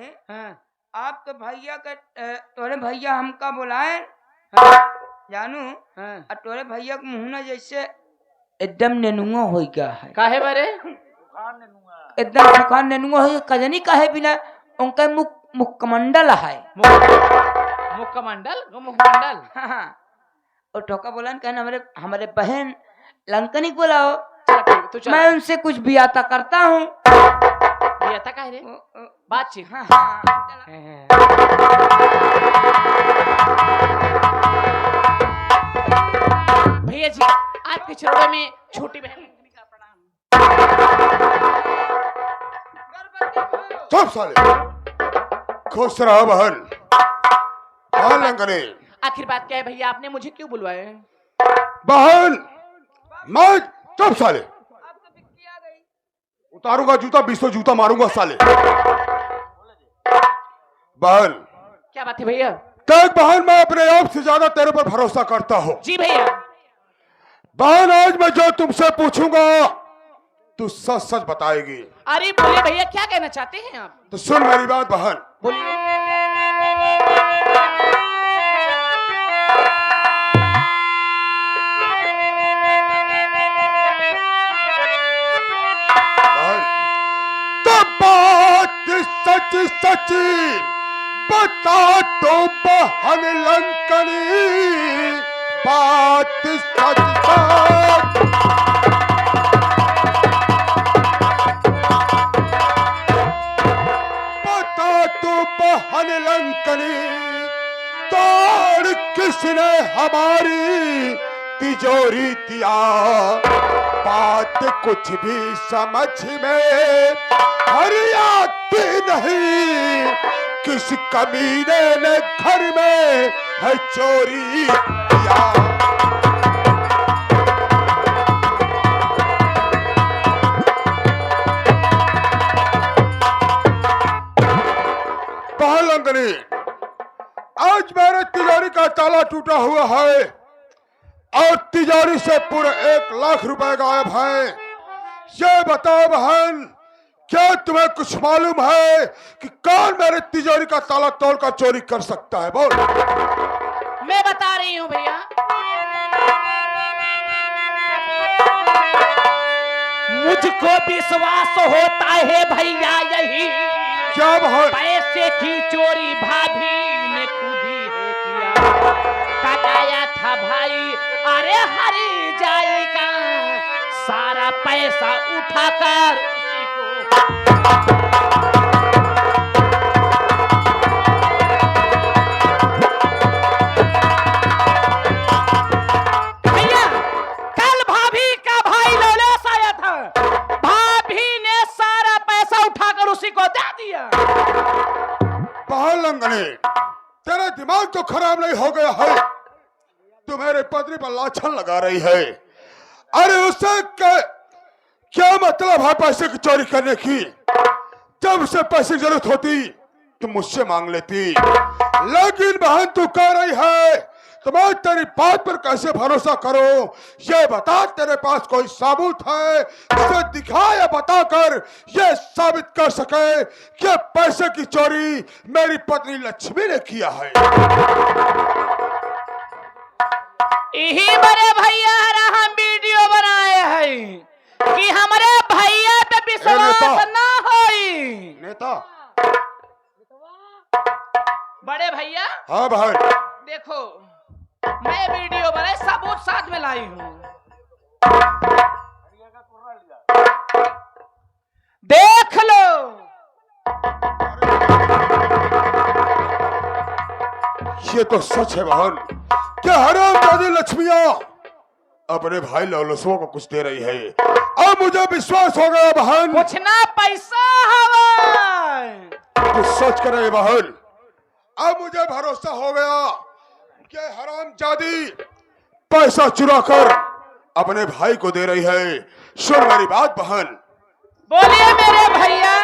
है। हाँ। आप तो भैया के तोरे भैया हमका बुलाए हाँ। जानू। हाँ। और तोरे भैया का मुँह ना जैसे एकदम नेनुआ हो गया है। काहे बारे? एकदम सुखान नेनुआ हो कजनी काहे बिना उनका मुखमंडल है। मुखमंडल मुखमंडल। हाँ। और ठोका बोला कहना हमारे हमारे बहन लंकनी को बुलाओ। तू चल। मैं उनसे कुछ बियाता करता हूँ। बियाता काहे रे? बातचीत। हाँ हाँ। भैया जी आपके चरणों में छोटी बहन का प्रणाम। चुप साले, खुश रहो बहन। हाँ लंकनी, आखिर बात क्या है भैया, आपने मुझे क्यों बुलवाया है? बहन मैं चुप साले, उतारूंगा जूता 20 जूता मारूंगा साले। बहन क्या बात है भैया? देख बहन, मैं अपने आप से ज्यादा तेरे पर भरोसा करता हूँ। जी भैया। बहन आज मैं जो तुमसे पूछूंगा तू सच सच बताएगी। अरे बोले भैया, क्या कहना चाहते हैं आप? तो सुन मेरी बात बहन। बोलिए। बहन तो बात सच सच बता तो बहन लंकनी, बात सच सच। बता तो बहन लंकनी, तोड़ किसने हमारी तिजोरी दिया? बात कुछ भी समझ में आती नहीं, किस कमीने ने घर में है चोरी किया? लंकनी आज मेरे तिजोरी का ताला टूटा हुआ है और तिजोरी से पूरे 1 लाख रुपए गायब हैं। ये बताओ बहन, क्या तुम्हें कुछ मालूम है कि कौन मेरे तिजोरी का ताला तोड़कर चोरी कर सकता है? बोल। मैं बता रही हूँ भैया। मुझको विश्वास होता है भैया यही, क्या बहन? पैसे की चोरी भाभी ने खुद ही है किया। कटाया था भाई अरे हरी जाएगा, सारा पैसा उठाकर उसी को। भैया कल भाभी का भाई लोलेस आया था, भाभी ने सारा पैसा उठाकर उसी को दे दिया। बहन लंकनी तेरा दिमाग तो खराब नहीं हो गया है? तुम्हारे पत्नी पर लाछन लगा रही है। अरे उससे क्या मतलब है पैसे की चोरी करने की? जब उसे पैसे की जरूरत होती तो मुझसे मांग लेती, लेकिन बहन तू कह रही है तो मैं तेरी बात पर कैसे भरोसा करूं? ये बता, तेरे पास कोई सबूत है जिसे दिखा या बताकर ये साबित कर सके कि पैसे की चोरी मेरी पत्नी लक्ष्मी ने किया है? यही बड़े भैया हम वीडियो बनाए हैं कि हमारे भैया पे विश्वास ना होई। नेता बड़े भैया। हाँ बहन। देखो मैं वीडियो बनाए सबूत साथ में लाई हूँ, देख लो। ये तो सच है बहन, क्या हरामजादी लक्ष्मियां अपने भाई लौलसों को कुछ दे रही है। अब मुझे विश्वास हो गया बहन, कुछ ना पैसा हवा तू सच कर रही बहन। अब मुझे भरोसा हो गया कि हरामजादी पैसा चुरा कर अपने भाई को दे रही है। सुन मेरी बात बहन। बोलिए मेरे भैया।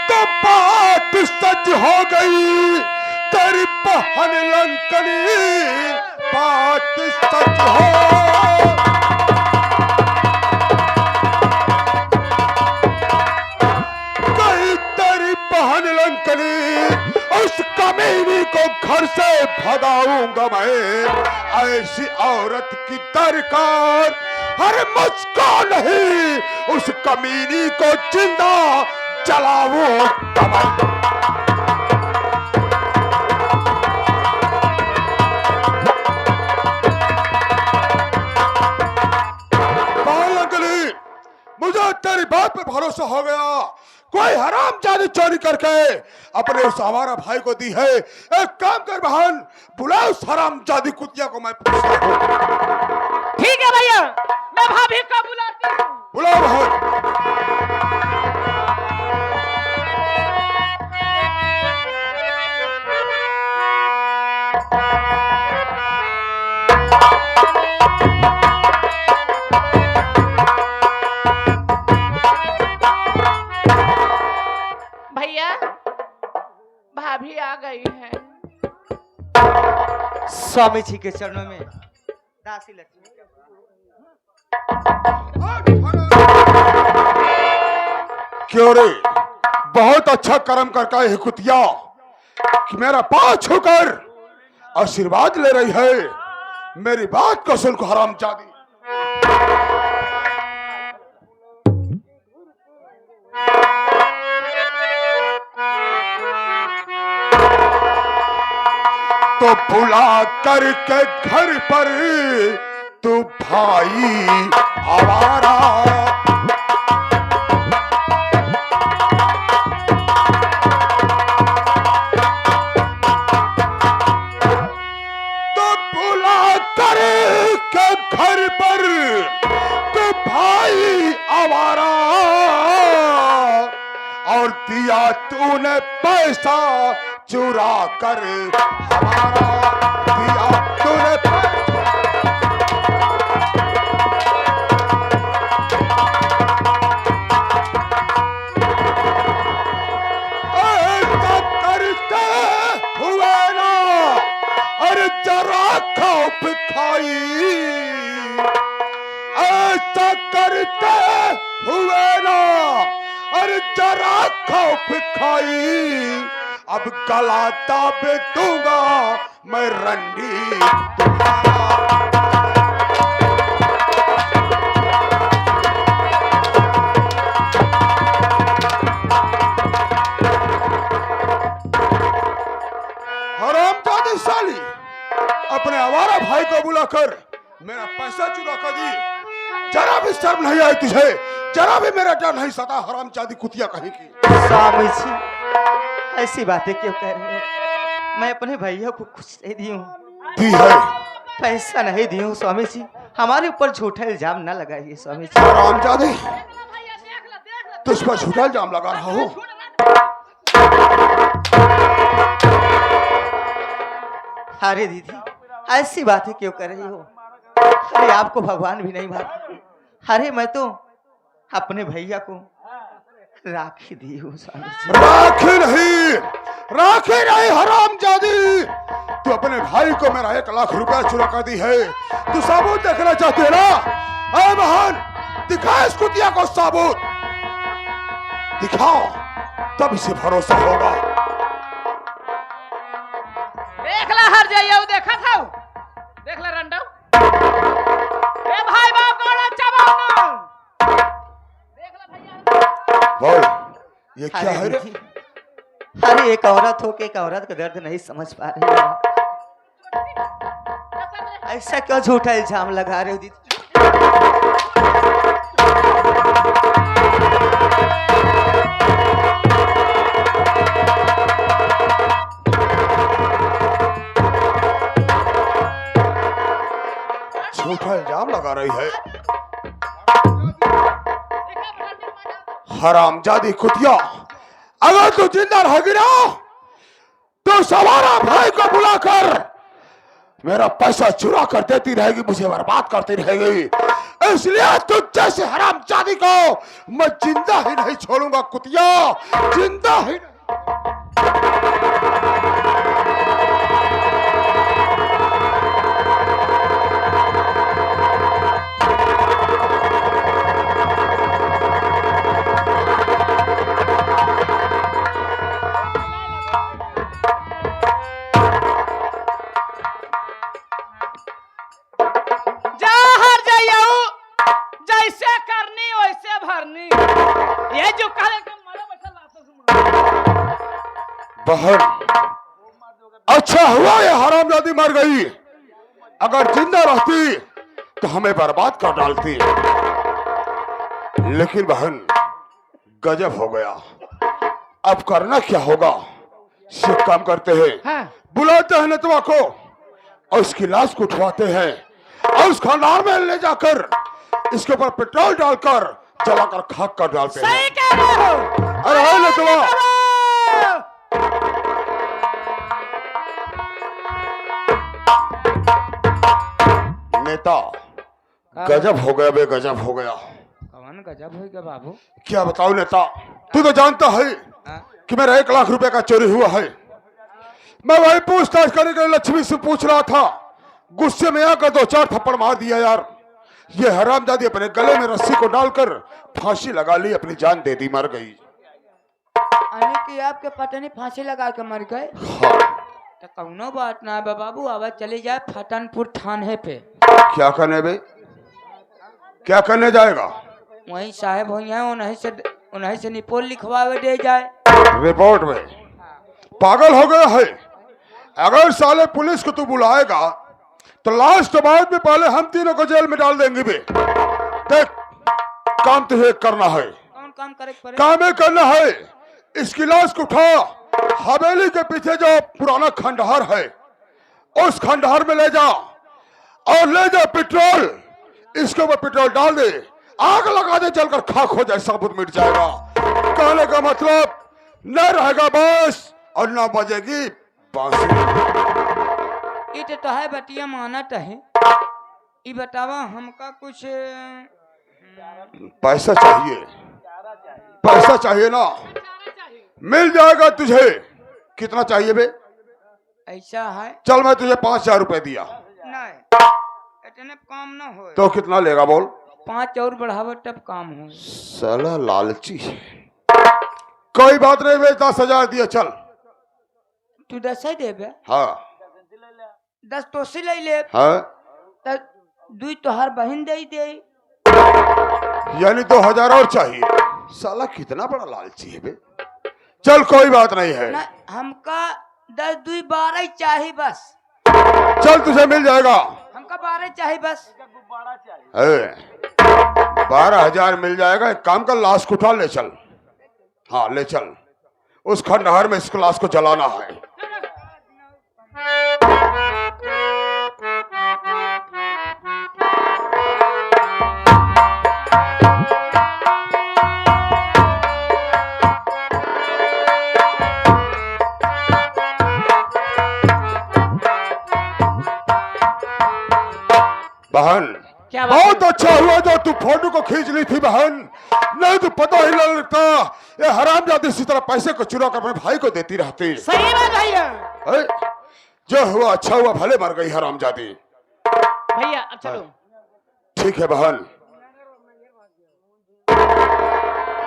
तो बात सच हो गई तेरी बहन लंकनी, बात सच हो। बहन लंकनी, उस कमीनी को घर से भगाऊंगा मैं। ऐसी औरत की दरकार, अरे मुझको नहीं, उस कमीनी को जिंदा जलाऊंगा मैं। मुझे तेरी बात पे भरोसा हो गया। कोई हरामजादी चोरी करके अपने उस हमारा भाई को दी है। एक काम कर बहन, बुला उस हरामजादी कुतिया को, मैं पूछता हूँ। ठीक है भैया, मैं भाभी को बुलाती हूँ। बुलाओ बहन। भाभी आ गई है। स्वामी जी के चरणों में दासी लक्ष्मी। क्यों रे, बहुत अच्छा कर्म करता है कुतिया कि मेरा पांव छूकर आशीर्वाद ले रही है। मेरी बात को सुन को हरामजादी। तो बुला करके घर पर तू भाई आवारा, तो बुला करके घर पर तू भाई आवारा, और दिया तूने पैसा चुरा कर हमारा, दिया तूने पैसा। ऐसा करते हुए ना, अरे जरा खौफ खाई, ऐसा करते हुए ना, अरे जरा खौफ खाई। अब गला दाबे दूंगा मैं रंडी तुम्हारा। हरामजादी साली, अपने आवारा भाई को बुलाकर मेरा पैसा चुरा कर दी। जरा भी शर्म नहीं आई तुझे, जरा भी मेरा डर नहीं सता। हरामजादी कुतिया कहीं की। स्वामी जी ऐसी बातें क्यों कह रहे हो? मैं अपने भैया को कुछ नहीं दी हूँ। दी है? पैसा नहीं दी हूँ स्वामी जी, हमारे ऊपर झूठा इल्जाम न लगाइए स्वामी जी। हरामजादी, तुझ पर झूठा इल्जाम लगा रहा हूँ। अरे दीदी ऐसी बातें क्यों कर रही हो? अरे आपको भगवान भी नहीं मानते। अरे मैं तो अपने भैया को राखी दी हूँ स्वामी जी। राखी नहीं, राखी नहीं हरामजादी, तू अपने भाई को मेरा 1 लाख रुपया चुरा कर दी है। तू साबुत देखना चाहते है ना? अरे बहन, दिखा इस कुतिया को साबुत, दिखाओ तब इसे भरोसा होगा। देख ला हर जाइए, देखा था, देख ला रंडा। ए भाई बाप कौन चबाओ, देख ला भैया। बोल, ये क्या है रे? अरे एक औरत हो के एक औरत का दर्द नहीं समझ पा रही हो। ऐसा क्यों झूठा इल्जाम लगा रहे हो दीदी? झूठा इल्जाम लगा रही है हरामजादी कुतिया। अगर तू जिंदा रहेगी ना तो सवारा भाई को बुलाकर मेरा पैसा चुरा कर देती रहेगी, मुझे बर्बाद करती रहेगी। इसलिए तुझ जैसे हरामजादी को मैं जिंदा ही नहीं छोड़ूंगा कुतिया, जिंदा ही नहीं। बहन, अच्छा हुआ ये हरामजादी मर गई, अगर जिंदा रहती तो हमें बर्बाद कर डालती। लेकिन बहन गजब हो गया, अब करना क्या होगा? से काम करते हैं, हाँ। बुलाते हैं नतवा को और उसकी लाश को उठवाते हैं और उस खंडार में ले जाकर इसके ऊपर पेट्रोल डालकर जलाकर खाक कर डालते हैं। सही कह रहे हो। अरे है नतवा, नेता गजब हो गया बे, गजब हो गया। कौन गजब हो गया बाबू? क्या बताओ नेता, तू तो जानता है कि मेरा 1 लाख रुपए का चोरी हुआ है। मैं वही पूछताछ करने के लिए लक्ष्मी से पूछ रहा था, गुस्से में आकर 2-4 थप्पड़ मार दिया यार। ये हरामजादी अपने गले में रस्सी को डालकर फांसी लगा ली, अपनी जान दे दी, मर गई। अने कि आपके पत्नी फांसी लगा के मर गए? हाँ। तो कौनो बात ना है बाबू, आवाज चली जाए फटनपुर थाने पे। क्या करने बे, क्या करने जाएगा? वहीं साहब हो हैं, उन्हीं से निपोल लिखवावे दे जाए। रिपोर्ट में पागल हो गया है। अगर साले पुलिस को तू बुलाएगा तो लास्ट बाद में पहले हम तीनों को जेल में डाल देंगे बे। देख, काम तुझे करना है। कौन काम करे पड़े? काम ये करना है, इसकी लाश को उठा, हवेली के पीछे जो पुराना खंडहर है उस खंडहर में ले जा और ले जा पेट्रोल, इसके ऊपर पेट्रोल डाल दे, आग लगा दे, जलकर खाक हो जाए, सबूत मिट जाएगा। कहने का मतलब न रहेगा बस और न बजेगी बांसुरी। ये तो है बटिया, माना तो है। ये बतावा हमका कुछ पैसा चाहिए, पैसा चाहिए ना, मिल जाएगा तुझे। कितना चाहिए बे? ऐसा है चल मैं तुझे 5,000 रुपए दिया। नहीं, इतने काम ना हो। तो कितना लेगा बोल? 5 और बढ़ावो तब काम हो। साला लालची है। कोई बात नहीं बे, 10,000 दिया, चल। तू 10 ही देबे? हाँ 10 तो से ले ले। हाँ, तो 2 तो हर बहन दे दे। यानी 2,000 और चाहिए। साला कितना बड़ा लालची है बे। चल कोई बात नहीं है, ना हमका 10 2 12 चाहिए बस। चल तुझे मिल जाएगा। हमका 12 चाहिए बस। 12,000 मिल जाएगा। एक काम कर, लाश को उठा ले चल। हाँ ले चल, उस खंडहर में इस लाश को जलाना है। बहन क्या बात बहुत अच्छा हुआ जो तू फोटो को खींच ली थी बहन, नहीं तो पता ही नहीं लगता ये हरामजादी इसी तरह पैसे को चुरा कर अपने भाई को देती रहती। सही बात भैया। है? जो हुआ अच्छा हुआ, भले मर गई हरामजादी। भैया अब चलो। ठीक है बहन।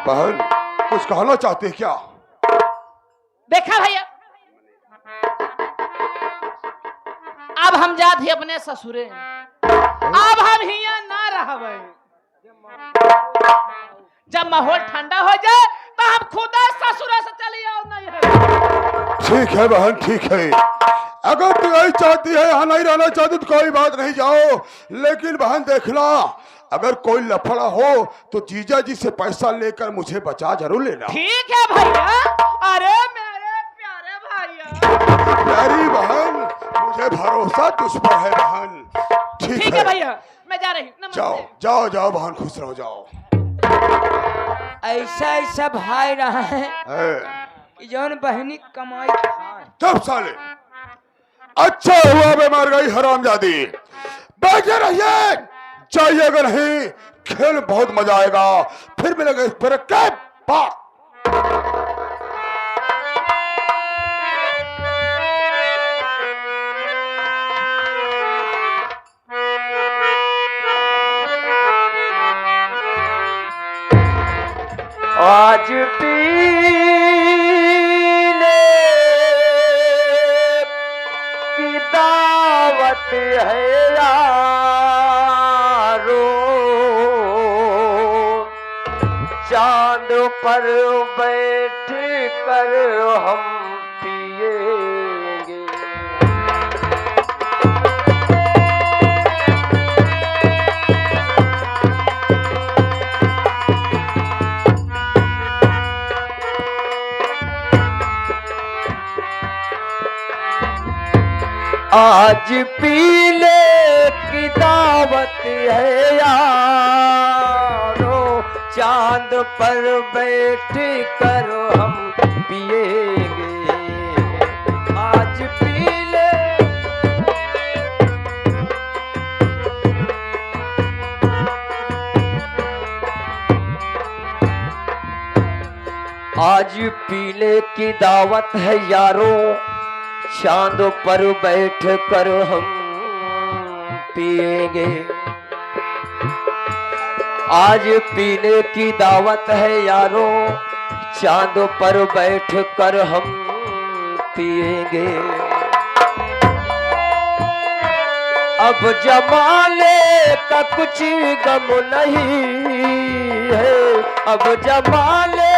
बहन कुछ कहना चाहती है क्या? देखा भैया, अब हम जात ही अपने ससुरे, अब हम हिया ना रहबे। जब माहौल ठंडा हो जाए तो हम खुदा ससुरे से चली आओ। नहीं है ठीक है बहन, ठीक है। अगर तू यही चाहती है, यहाँ नहीं रहना चाहती तो कोई बात नहीं, जाओ। लेकिन बहन देखना, अगर कोई लफड़ा हो तो जीजा जी से पैसा लेकर मुझे बचा जरूर लेना। ठीक है भैया। अरे मेरे प्यारे भैया। प्यारी बहन, मुझे भरोसा तुझ पर है बहन। ठीक है भैया, मैं जा रही हूँ। जाओ जाओ जाओ बहन, खुश रहो, जाओ। ऐसा ऐसा भाई रहा है कि जौन बहनी कमाई खाए। तब साले अच्छा हुआ बे मर गई हरामजादी। बैठे रहिए, जाइएगा नहीं, खेल में बहुत मजा आएगा। फिर मिलेंगे फिर क्या बात। आज पीने की दावत है यारो, चांद पर बैठ कर हम पी आज पीले की दावत है यारो, चांद पर बैठ कर हम पिएंगे। आज पीले आज पीले की दावत है यारों, चांद पर बैठ कर हम पिएंगे। आज पीने की दावत है यारों, चांद पर बैठ कर हम पिएंगे। अब जमाने का कुछ गम नहीं है, अब जमाने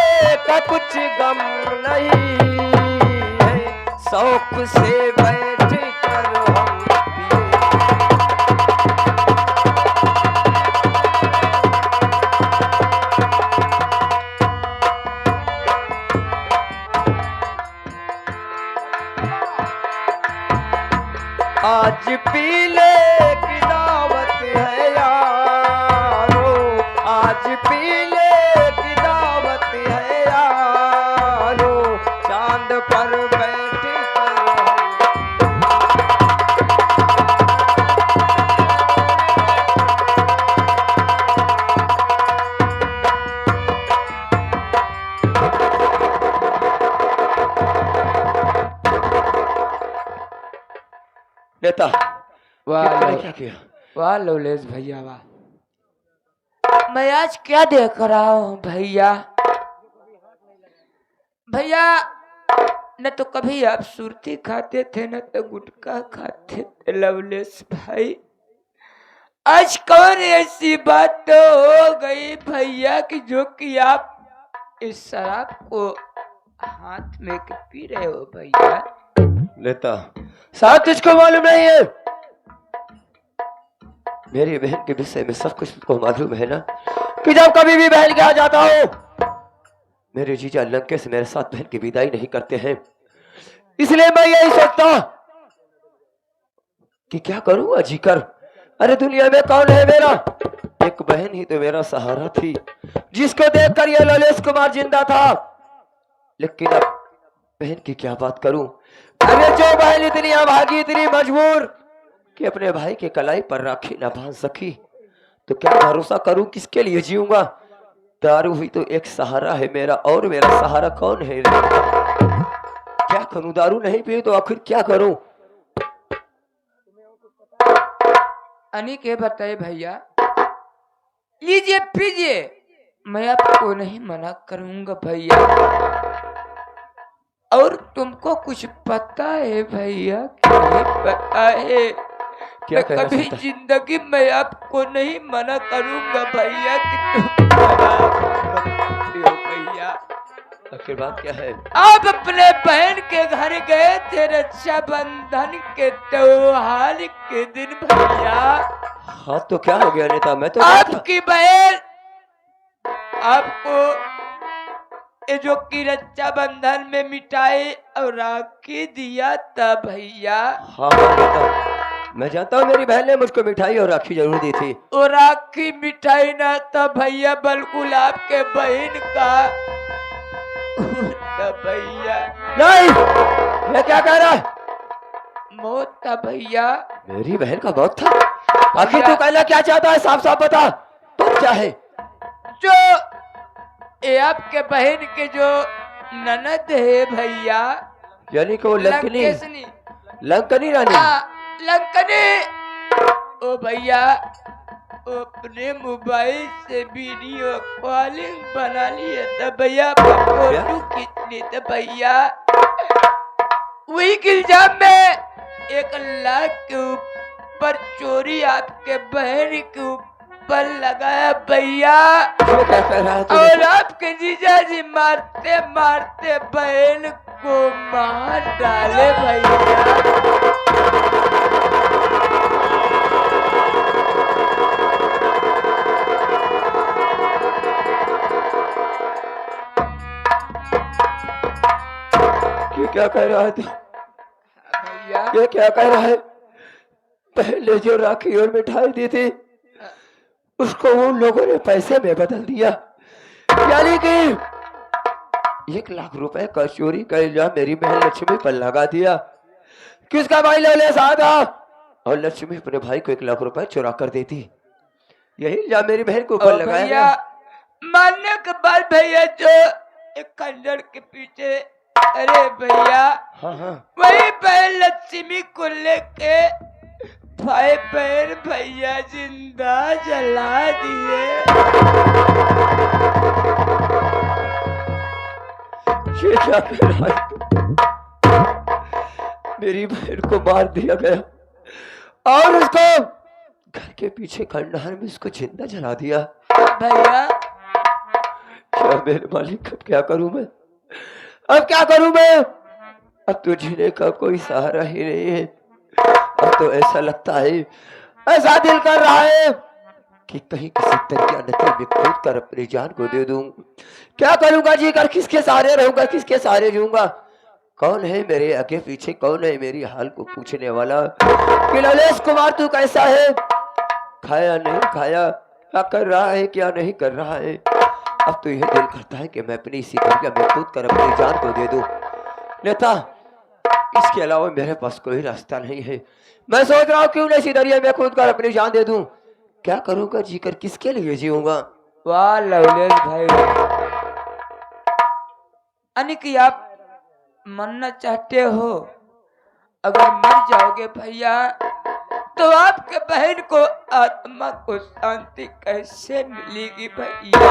का कुछ गम नहीं है, शौक से बैठ कर हम आज पीले की दावत है यारो, आज पीले की दावत है यारो, चांद पर बैठ कर नेता वाह क्या किया? वाह लवलेश भैया वाह। मैं आज क्या देख रहा हूँ भैया। भैया न तो कभी आप सुरती खाते थे न तो गुटखा खाते थे लवलेश भाई। आज कौन ऐसी बात तो हो गई भैया कि जो कि आप इस शराब को हाथ में के पी रहे हो भैया। नेता साहब तुझको मालूम नहीं है, मेरी बहन के विषय में सब कुछ तुझको मालूम है ना, कि जब कभी भी बहन के यहाँ जाता हूँ मेरे जीजा लंकेश मेरे साथ बहन की विदाई नहीं करते हैं। इसलिए मैं यही सोचता कि क्या करूंगा जीकर। अरे दुनिया में कौन है मेरा, एक बहन ही तो मेरा सहारा थी, जिसको देखकर ये ललेश कुमार जिंदा था। लेकिन अब बहन की क्या बात करूं। अरे जो बहन इतनी अभागी, इतनी मजबूर कि अपने भाई के कलाई पर राखी न बांध सकी, तो क्या भरोसा करूं, किसके लिए जीऊंगा। दारू हुई तो एक सहारा है मेरा, और मेरा सहारा कौन है। क्या करूं, दारू नहीं पी तो आखिर क्या करूं। अनी के बताए भैया, लीजिए पीजिए, मैं आपको नहीं मना करूंगा भैया। और तुमको कुछ पता है भैया कि नहीं पता है। क्या मैं कभी जिंदगी में आपको नहीं मना करूंगा भैया कि तुम शराब मत पियो भैया। आखिर बात क्या है। आप अपने बहन के घर गए थे रक्षाबंधन के त्योहार के दिन भैया। हाँ तो क्या हो गया नेता, मैं तो आपकी बहन आपको ये जो कि रक्षाबंधन में मिठाई और राखी दिया था भैया। हाँ नेता, मैं जानता हूँ मेरी बहन ने मुझको मिठाई और राखी जरूर दी थी। और राखी मिठाई ना था भैया, बल्कि आपके बहन का था भैया। नहीं, ये क्या कह रहा है। मौत था भैया। मेरी बहन का मौत था। आखिर तू कहना क्या चाहता है, साफ साफ बता। तुम क्या है जो ये आपके बहन के जो ननद है भैया, यानी कि वो लंकनी लंकेशनी। लंकनी रानी। लंकनी ओ भैया, वो अपने मोबाइल से वीडियो कॉलिंग बना लिए था भैया, फोटो खींच लिए थे भैया। वही के इल्जाम में 1 लाख के ऊपर चोरी आपके बहन के ऊपर लगाया भैया। क्या कह रहा है तू? और आपके जीजा जी मारते मारते बहन को मार डाले भैया। क्या कह रहा है तू? भैया ये क्या कह रहा है? पहले जो राखी और मिठाई दी थी उसको उन लोगों ने पैसे में बदल दिया, यानी कि 1 लाख रुपए का चोरी का इल्जाम मेरी बहन लक्ष्मी पर लगा दिया। किसका भाई लौलेस था और लक्ष्मी अपने भाई को 1 लाख रुपए चुरा कर देती, यही इल्जाम मेरी बहन के ऊपर लगाया भैया गया। मानने के बाद भैया जो एक खंडर के पीछे, अरे भैया हाँ हाँ वही बहन लक्ष्मी को लेके भाई बहन भैया जिंदा जला दिए। ये क्या कह रहा है? मेरी बहन को मार दिया गया और उसको घर के पीछे खंडहर में उसको जिंदा जला दिया। भैया क्या मेरे मालिक, अब क्या करूं मैं? अब क्या करूं मैं? अब तो जीने का कोई सहारा ही नहीं है। अब तो ऐसा लगता है, ऐसा दिल कर रहा है कि कहीं किसी दरिया नदी में कूद कर अपनी जान को दे दूं। क्या करूंगा जी कर, किसके सहारे रहूंगा, किसके सहारे जीऊंगा? कौन है मेरे आगे पीछे, कौन है मेरी हाल को पूछने वाला कि ललेश कुमार तू कैसा है, खाया नहीं खाया, क्या कर रहा है क्या नहीं कर रहा है? अब तो यह दिल करता है कि मैं अपनी इसी दरिया में कूद कर अपनी जान को दे दूं। नेता, इसके अलावा मेरे पास कोई रास्ता नहीं है। मैं सोच रहा हूँ क्यों न इसी दरिया में कूद कर अपनी जान दे दूं। क्या करूंगा जीकर, किसके लिए जीऊंगा? वाह लवलेश भाई, यानी कि आप मरना चाहते हो, अगर मर जाओगे भैया तो आपके बहन को आत्मा को शांति कैसे मिलेगी भैया?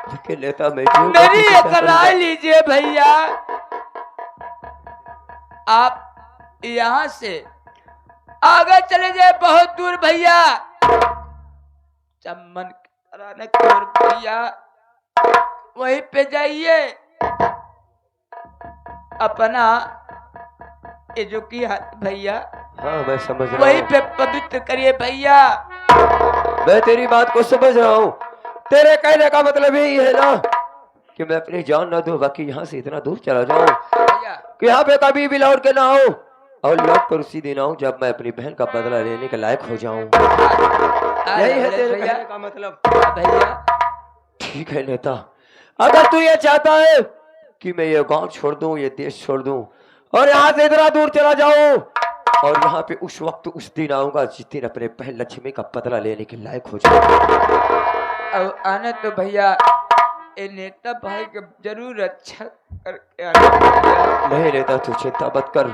लेकिन नेता मैं जीऊंगा मेरी तो क्या एक राय करूंगा? लीजिए भैया, आप यहाँ से आगे चले जाए बहुत दूर भैया, चम्मन कराने की ओर भैया, वहीं पे जाइए, अपना ये जो की हाथ भैया हाँ मैं समझ रहा वहीं हूँ, पे पवित्र करिए भैया। मैं तेरी बात को समझ रहा हूँ। तेरे कहने का मतलब यही है ना कि मैं अपनी जान ना दूं, बाकी यहाँ से इतना दूर चला जाऊं भैया कि यहाँ पे कभी भी लौट के ना हो और लौट कर उसी दिन आऊं जब मैं अपनी बहन का बदला लेने के लायक हो जाऊं। यही है तेरे भैया कहने का मतलब। भैया ठीक है नेता, अगर तू ये चाहता है कि मैं ये गांव छोड़ दूं, ये देश छोड़ दूं और यहाँ से इतना दूर चला जाऊं और यहाँ पे उस वक्त उस दिन आऊंगा जिस दिन अपने बहन लक्ष्मी का बदला लेने के लायक हो जाऊं। अब आने तो भैया ये नेता भाई के जरूर अच्छा करके आना भैया। नहीं नेता, तू चिंता मत कर।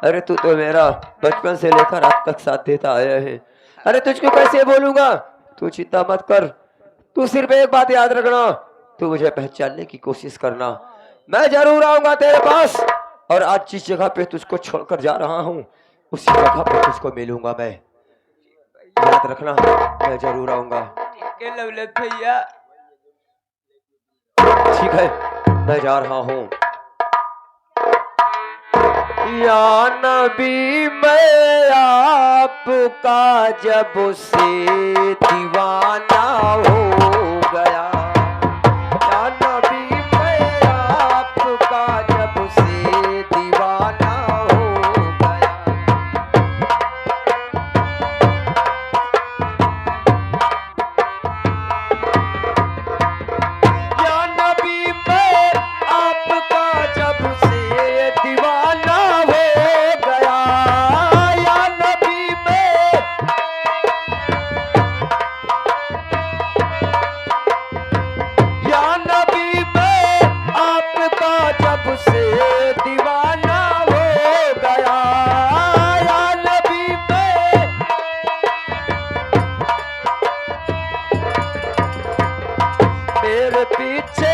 अरे तू तो मेरा बचपन से लेकर आज तक साथ देता आया है। अरे तुझको कैसे बोलूंगा, तू चिंता मत कर। तू सिर्फ एक बात याद रखना, तू मुझे पहचानने की कोशिश करना। मैं जरूर आऊंगा तेरे पास और आज जिस जगह पे तुझको छोड़कर जा रहा हूँ उसी जगह पे तुझको मिलूंगा मैं। याद रखना, मैं जरूर आऊंगा। ठीक है लवलेश भैया। ठीक है, मैं जा रहा हूँ। या नबी मैं आपका जब से दीवाना हो गया, या नबी मैं आपका जब से दीवाना हो गया। या नबी मैं आपका जब से दीवाना हो गया, या नबी मैं, या नबी मैं आपका जब से दीवाना हो गया, या नबी मैं, मेरे पीछे